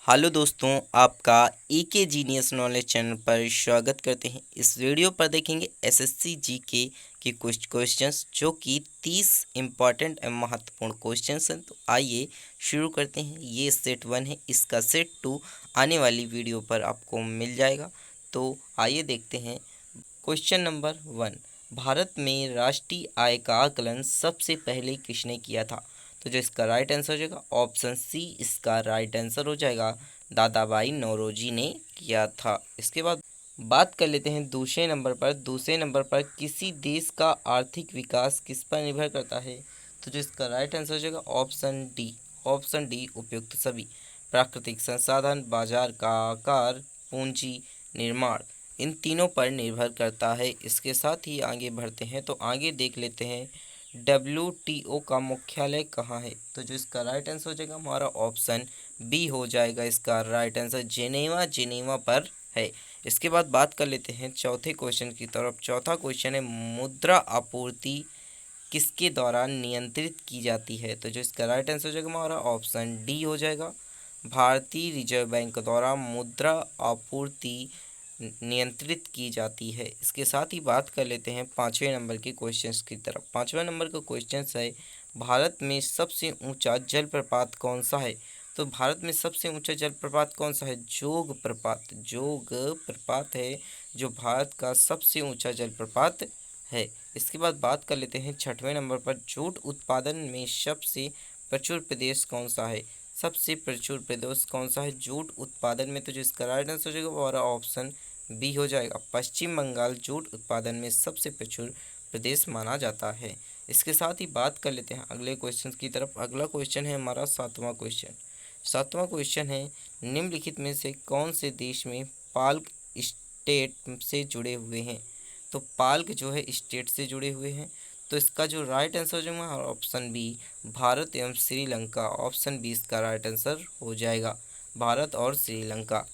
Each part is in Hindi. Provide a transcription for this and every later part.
हेलो दोस्तों, आपका के जीनियस नॉलेज चैनल पर स्वागत करते हैं। इस वीडियो पर देखेंगे एसएससी जीके के कुछ क्वेश्चंस जो कि 30 इम्पॉर्टेंट एवं महत्वपूर्ण क्वेश्चंस हैं। तो आइए शुरू करते हैं। ये सेट 1 है, इसका सेट 2 आने वाली वीडियो पर आपको मिल जाएगा। तो आइए देखते हैं। क्वेश्चन नंबर 1, भारत में राष्ट्रीय आय का आकलन सबसे पहले किसने किया था? तो जो इसका राइट आंसर हो जाएगा ऑप्शन सी, इसका राइट आंसर हो जाएगा दादाभाई नौरोजी ने किया था। इसके बाद बात कर लेते हैं दूसरे नंबर पर। दूसरे नंबर पर किसी देश का आर्थिक विकास किस पर निर्भर करता है? तो जो इसका राइट आंसर हो जाएगा ऑप्शन डी। ऑप्शन डी उपयुक्त सभी। प्राकृतिक संसाधन, बाजार का आकार, पूंजी निर्माण, इन तीनों पर निर्भर करता है। इसके साथ ही आगे बढ़ते हैं। तो आगे देख लेते हैं WTO का मुख्यालय कहाँ है? तो जो इसका राइट आंसर हो जाएगा हमारा ऑप्शन बी हो जाएगा। इसका राइट आंसर जेनेवा पर है। इसके बाद बात कर लेते हैं चौथे क्वेश्चन की तरफ। चौथा क्वेश्चन है मुद्रा आपूर्ति किसके द्वारा नियंत्रित की जाती है? तो जो इसका राइट आंसर हो जाएगा हमारा ऑप्शन डी हो जाएगा। भारतीय रिजर्व बैंक द्वारा मुद्रा आपूर्ति नियंत्रित की जाती है। इसके साथ ही बात कर लेते हैं पाँचवें नंबर के क्वेश्चंस की तरफ। पाँचवें नंबर का क्वेश्चन है भारत में सबसे ऊंचा जलप्रपात कौन सा है? तो भारत में सबसे ऊंचा जलप्रपात कौन सा है? जोग प्रपात है जो भारत का सबसे ऊंचा जलप्रपात है। इसके बाद बात कर लेते हैं छठवें नंबर पर जूट उत्पादन में सबसे प्रचुर प्रदेश कौन सा है? सबसे प्रचुर प्रदेश कौन सा है जूट उत्पादन में? तो जो इसका राइट आंसर हो जाएगा वो ऑप्शन बी हो जाएगा। पश्चिम बंगाल जूट उत्पादन में सबसे प्रचुर प्रदेश माना जाता है। इसके साथ ही बात कर लेते हैं अगले क्वेश्चन की तरफ। अगला क्वेश्चन है हमारा सातवां क्वेश्चन। सातवां क्वेश्चन है निम्नलिखित में से कौन से देश में पाल्क स्टेट से जुड़े हुए हैं? तो पाल्क जो है स्टेट से जुड़े हुए हैं। तो इसका जो राइट आंसर हो जाएगा ऑप्शन बी, भारत एवं श्रीलंका। ऑप्शन बी इसका राइट आंसर हो जाएगा, भारत और श्रीलंका।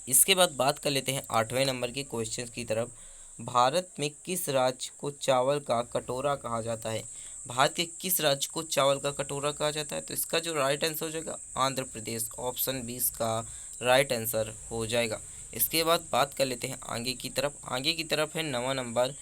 इसके बाद बात कर लेते हैं आठवें नंबर के क्वेश्चन की तरफ। भारत में किस राज्य को चावल का कटोरा कहा जाता है? भारत के किस राज्य को चावल का कटोरा कहा जाता है? तो इसका जो राइट आंसर हो जाएगा आंध्र प्रदेश। ऑप्शन 20 का राइट आंसर हो जाएगा। इसके बाद बात कर लेते हैं आगे की तरफ। आगे की तरफ है 9वां नंबर,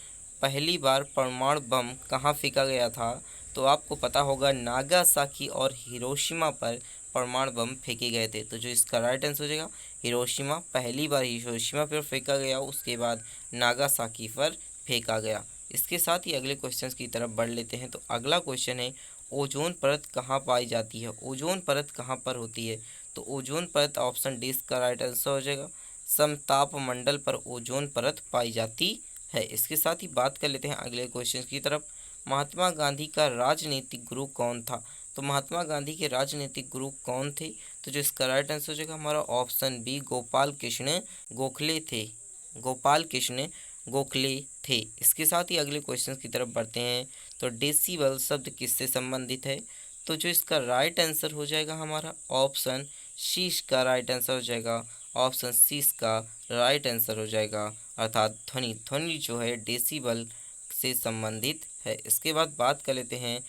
पहली बार परमाणु बम कहाँ फेंका गया था? तो आपको पता होगा नागासाकी और हिरोशिमा पर परमाणु बम फेंके गए थे। तो जो इसका राइट आंसर हो जाएगा हिरोशिमा। पहली बार हिरोशिमा पर फेंका गया, उसके बाद नागासाकी पर फेंका गया। इसके साथ ही अगले क्वेश्चन की तरफ बढ़ लेते हैं। तो अगला क्वेश्चन है ओजोन परत कहाँ पाई जाती है? ओजोन परत कहाँ पर होती है? तो ओजोन परत ऑप्शन डी का राइट आंसर हो जाएगा। समताप मंडल पर ओजोन परत पाई जाती है। इसके साथ ही बात कर लेते हैं अगले क्वेश्चन की तरफ। महात्मा गांधी का राजनीतिक गुरु कौन था? तो महात्मा गांधी के राजनीतिक गुरु कौन थे? तो जो इसका राइट आंसर हो जाएगा हमारा ऑप्शन बी, गोपाल कृष्ण गोखले थे। गोपाल कृष्ण गोखले थे। इसके साथ ही अगले क्वेश्चन की तरफ बढ़ते हैं। तो डेसिबल शब्द किससे संबंधित है? तो जो इसका राइट आंसर हो जाएगा हमारा ऑप्शन सी इसका राइट आंसर हो जाएगा। ऑप्शन सी इसका राइट आंसर हो जाएगा, अर्थात ध्वनि। ध्वनि जो है डेसिबल से संबंधित है। इसके बाद बात कर लेते हैं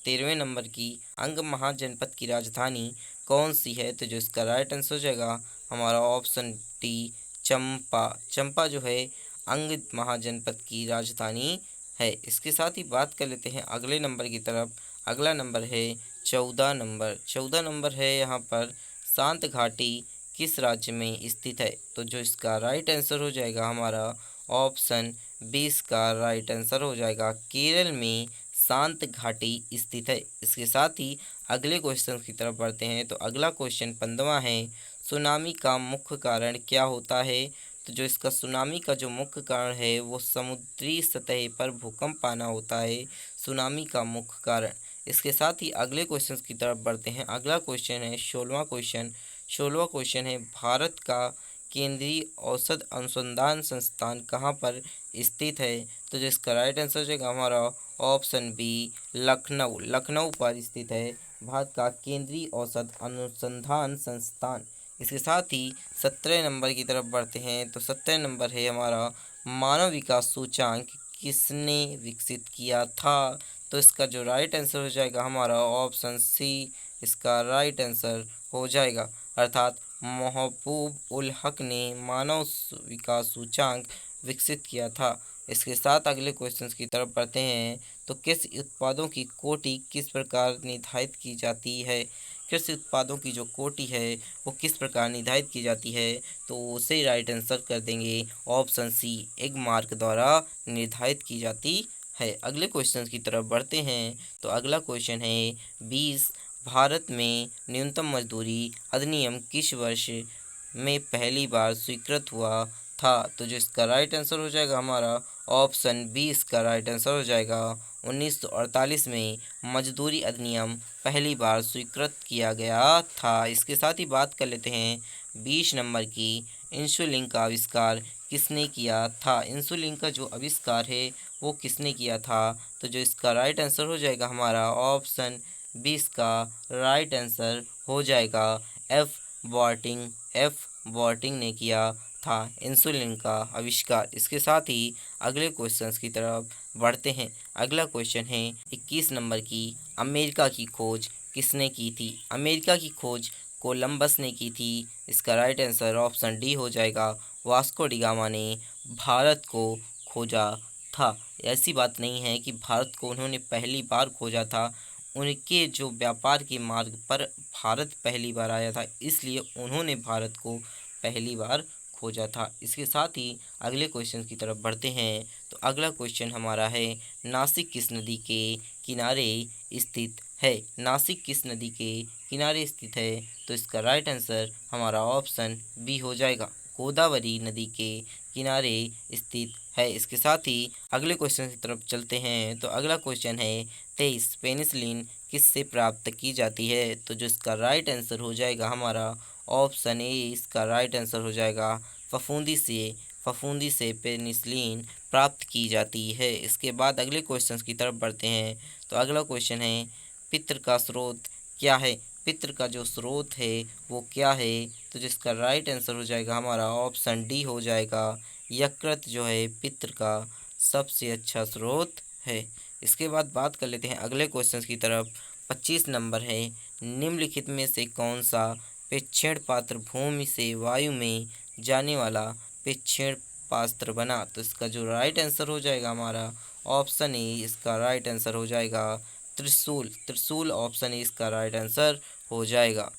13वें नंबर की, अंग महाजनपद की राजधानी कौन सी है? तो जो इसका राइट आंसर हो जाएगा हमारा ऑप्शन डी, चंपा। चंपा जो है अंग महाजनपद की राजधानी है। इसके साथ ही बात कर लेते हैं अगले नंबर की तरफ। अगला नंबर है 14 नंबर। 14 नंबर है यहाँ पर शांत घाटी किस राज्य में स्थित है? तो जो इसका राइट आंसर हो जाएगा हमारा ऑप्शन 20 का राइट आंसर हो जाएगा, केरल में शांत घाटी स्थित है। इसके साथ ही अगले क्वेश्चन की तरफ बढ़ते हैं। तो अगला क्वेश्चन 15वां है, सुनामी का मुख्य कारण क्या होता है? तो जो इसका सुनामी का जो मुख्य कारण है वो समुद्री सतह पर भूकंप आना होता है, सुनामी का मुख्य कारण। इसके साथ ही अगले क्वेश्चन की तरफ बढ़ते हैं। अगला क्वेश्चन है 16वां क्वेश्चन। 16वां क्वेश्चन है भारत का केंद्रीय औषध अनुसंधान संस्थान कहाँ पर स्थित है? तो जो इसका राइट आंसर हो जाएगा हमारा ऑप्शन बी, लखनऊ। लखनऊ पर स्थित है भारत का केंद्रीय औषध अनुसंधान संस्थान। इसके साथ ही 17 नंबर की तरफ बढ़ते हैं। तो 17 नंबर है हमारा मानव विकास सूचांक किसने विकसित किया था? तो इसका जो राइट आंसर हो जाएगा हमारा ऑप्शन सी इसका राइट आंसर हो जाएगा। अर्थात महबूब उल हक ने मानव विकास सूचांक विकसित किया था। इसके साथ अगले क्वेश्चंस की तरफ बढ़ते हैं। तो कृषि उत्पादों की कोटि किस प्रकार निर्धारित की जाती है? कृषि उत्पादों की जो कोटि है वो किस प्रकार निर्धारित की जाती है? तो उसे राइट आंसर कर देंगे ऑप्शन सी, एक मार्क द्वारा निर्धारित की जाती है। अगले क्वेश्चन की तरफ बढ़ते हैं। तो अगला क्वेश्चन है 20, भारत में न्यूनतम मजदूरी अधिनियम किस वर्ष में पहली बार स्वीकृत हुआ था? तो जो इसका राइट आंसर हो जाएगा हमारा ऑप्शन बी, इसका राइट आंसर हो जाएगा 1948 में मजदूरी अधिनियम पहली बार स्वीकृत किया गया था। इसके साथ ही बात कर लेते हैं 20 नंबर की, इंसुलिन का आविष्कार किसने किया था? इंसुलिन का जो आविष्कार है वो किसने किया था? तो जो इसका राइट आंसर हो जाएगा हमारा ऑप्शन बी, इसका राइट आंसर हो जाएगा एफ बॉटिंग ने किया था इंसुलिन का आविष्कार। इसके साथ ही अगले क्वेश्चंस की तरफ बढ़ते हैं। अगला क्वेश्चन है 21 नंबर की, अमेरिका की खोज किसने की थी? अमेरिका की खोज कोलंबस ने की थी। इसका राइट आंसर ऑप्शन डी हो जाएगा, वास्को डी गामा ने भारत को खोजा था। ऐसी बात नहीं है कि भारत को उन्होंने पहली बार खोजा था, उनके जो व्यापार के मार्ग पर भारत पहली बार आया था, इसलिए उन्होंने भारत को पहली बार खोजा था। इसके साथ ही अगले क्वेश्चन की तरफ बढ़ते हैं। तो अगला क्वेश्चन हमारा है, नासिक किस नदी के किनारे स्थित है? नासिक किस नदी के किनारे स्थित है? तो इसका राइट आंसर हमारा ऑप्शन बी हो जाएगा, गोदावरी नदी के किनारे स्थित है। इसके साथ ही अगले क्वेश्चन की तरफ चलते हैं। तो अगला क्वेश्चन है 23, पेनिसिलिन किससे प्राप्त की जाती है? तो जो इसका राइट आंसर हो जाएगा हमारा ऑप्शन ए, इसका राइट आंसर हो जाएगा फफूंदी से पेनिसिलिन प्राप्त की जाती है। इसके बाद अगले क्वेश्चन की तरफ बढ़ते हैं। तो अगला क्वेश्चन है, पित्र का स्रोत क्या है? पित्र का जो स्रोत है वो क्या है? तो जिसका राइट आंसर हो जाएगा हमारा ऑप्शन डी हो जाएगा, यकृत जो है पित्र का सबसे अच्छा स्रोत है। इसके बाद बात कर लेते हैं अगले क्वेश्चन की तरफ। 25 नंबर है, निम्नलिखित में से कौन सा पिक्षेण पात्र भूमि से वायु में जाने वाला पिक्षेण पात्र बना? तो इसका जो राइट आंसर हो जाएगा हमारा ऑप्शन ए, इसका राइट आंसर हो जाएगा त्रिशूल ऑप्शन ए, इसका राइट आंसर हो जाएगा।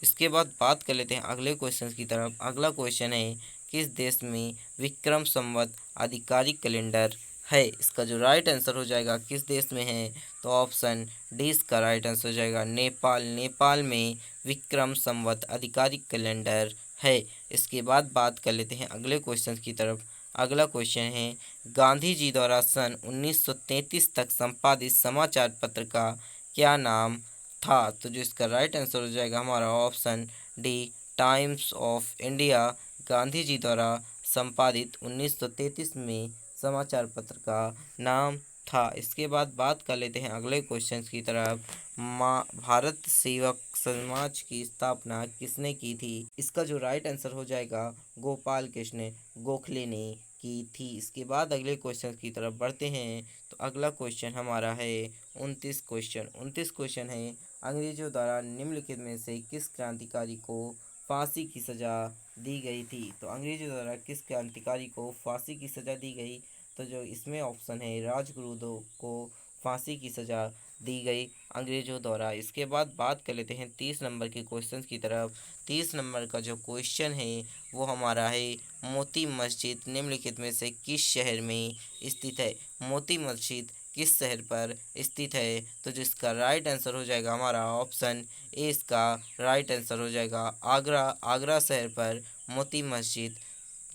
इसके बाद बात कर लेते हैं अगले क्वेश्चन की तरफ। अगला क्वेश्चन है, किस देश में विक्रम संवत आधिकारिक कैलेंडर है? इसका जो राइट आंसर हो जाएगा किस देश में है? तो ऑप्शन डी, इसका राइट आंसर हो जाएगा नेपाल में विक्रम संवत आधिकारिक कैलेंडर है। इसके बाद बात कर लेते हैं अगले क्वेश्चन की तरफ। अगला क्वेश्चन है, गांधी जी द्वारा सन 1933 तक संपादित समाचार पत्र का क्या नाम था? तो जो इसका राइट आंसर हो जाएगा हमारा option D, Times of India Gandhi ji द्वारा संपादित 1933 में समाचार पत्र का नाम था। इसके बाद बात कर लेते हैं अगले क्वेश्चन की तरफ। भारत सेवक समाज की स्थापना किसने की थी? इसका जो राइट आंसर हो जाएगा गोपाल कृष्ण गोखले ने की थी। इसके बाद अगले क्वेश्चन की तरफ बढ़ते हैं। तो अगला क्वेश्चन हमारा है 29 क्वेश्चन है, अंग्रेजों द्वारा निम्नलिखित में से किस क्रांतिकारी को फांसी की सज़ा दी गई थी? तो अंग्रेजों द्वारा किस क्रांतिकारी को फांसी की सज़ा दी गई? तो जो इसमें ऑप्शन है, राजगुरु दो को फांसी की सज़ा दी गई अंग्रेजों द्वारा। इसके बाद बात कर लेते हैं 30 नंबर के क्वेश्चन की तरफ। 30 नंबर का जो क्वेश्चन है वो हमारा है, मोती मस्जिद निम्नलिखित में से किस शहर में स्थित है? मोती मस्जिद किस शहर पर स्थित है? तो जिसका राइट आंसर हो जाएगा हमारा ऑप्शन ए, इसका राइट आंसर हो जाएगा आगरा शहर पर मोती मस्जिद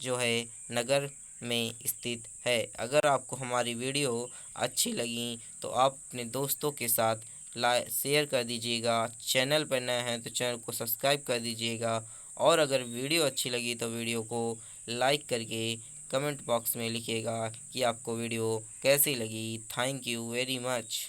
जो है नगर में स्थित है। अगर आपको हमारी वीडियो अच्छी लगी तो आप अपने दोस्तों के साथ शेयर कर दीजिएगा। चैनल पर नए हैं तो चैनल को सब्सक्राइब कर दीजिएगा, और अगर वीडियो अच्छी लगी तो वीडियो को लाइक करके कमेंट बॉक्स में लिखिएगा कि आपको वीडियो कैसी लगी। Thank you very much.